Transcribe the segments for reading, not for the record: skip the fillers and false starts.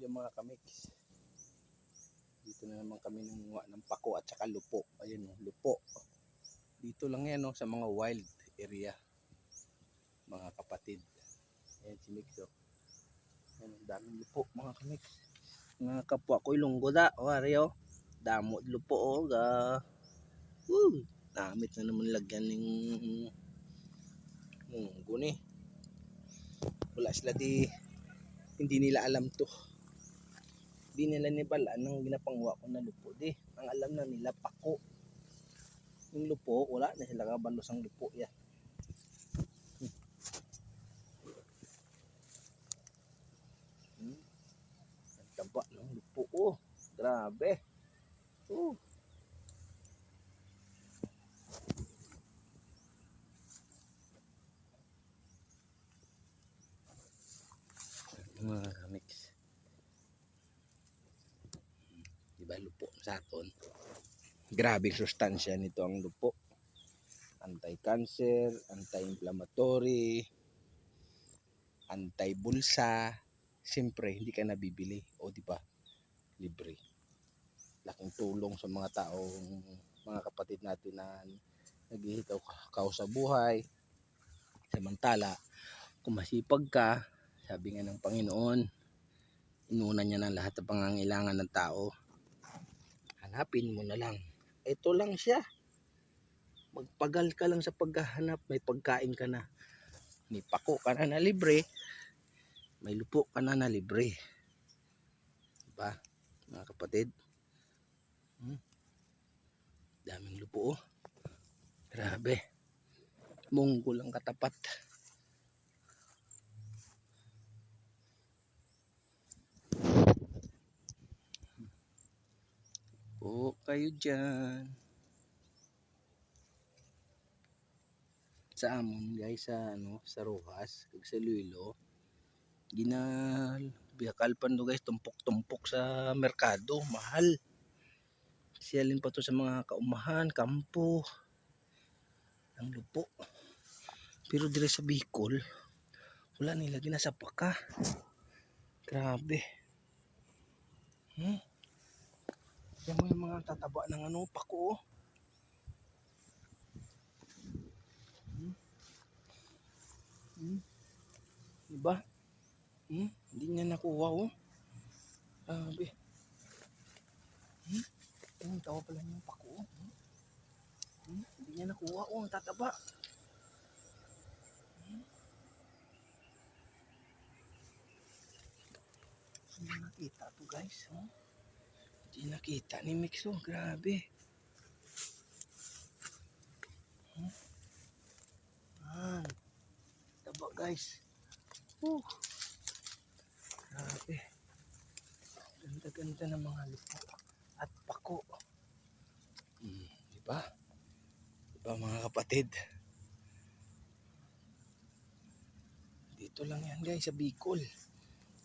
umaga mga kamiks. Dito na naman kami nanguha ng pako at saka lupo. Ayun, lupo. Dito lang yan, sa mga wild area, mga kapatid. Ayan si Mix. Ayan, daming lupo mga kamiks. Mga kapwa ko ilunggo da. Wario. Damot lupo. Namit na naman lagyan ng munggo ni. Wala sila hindi nila alam to. Di nila nibalaan ng ginapangwa ko na lupo di. Ang alam na nila pako. Yung lupo, wala na sila kabalos ang lupo yan. Ang taba ng lupo. Grabe. Mga kamiks. Diba lupo sa aton? Grabe sustansya nito ang lupo. Anti-cancer, anti-inflammatory, anti-bulsa. Siyempre, hindi ka nabibili. O diba? Libre. Laking tulong sa mga taong, mga kapatid natin na naghihikaw sa buhay. Samantala, kung masipag ka, sabi nga ng Panginoon, inuna niya ng lahat ng pangangailangan ng tao. Hanapin mo na lang. Ito lang siya. Magpagal ka lang sa paghahanap, may pagkain ka na. May pako ka na libre. May lupo ka na libre. Diba, mga kapatid? Daming lupo. Grabe. Munggo lang katapat. Po kayo dyan. Sa amon guys, sa Rojas, sa Luilo, biyakalpan do guys, tumpok-tumpok sa merkado, mahal. Siyalin pa to sa mga kaumahan, kampo, ang lupo. Pero dire sa Bicol, wala nila ginasapaka. Grabe. Yan mo yung mga tataba ng pako. Diba? Hindi niya nakuha Grabe. Ang tawa pala yung pako. Hindi niya nakuha ang tataba. Hindi nakita to guys. Hindi nakita ni Mix. Grabe. Taba guys. Grabe. Ganda-ganda ng mga lupo at pako. Diba? Diba mga kapatid? Dito lang yan guys sa Bicol.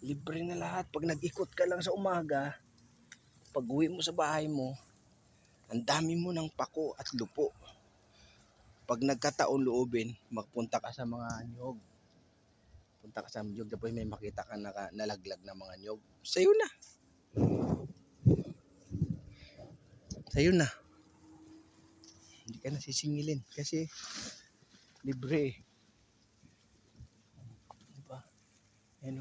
Libre na lahat. Pag nag-ikot ka lang sa umaga, pag uwi mo sa bahay mo, ang dami mo ng pako at lupo. Pag nagkataon loobin, magpunta ka sa mga nyog. Punta ka sa nyog, tapos may makita ka nalaglag na mga nyog. Sa'yo na. Sa'yo na. Hindi ka nasisingilin kasi libre. Diba? Diba?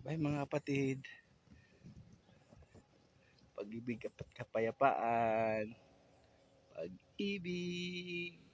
Bye mga kapatid. Pag-ibig at kapayapaan. Pag-ibig.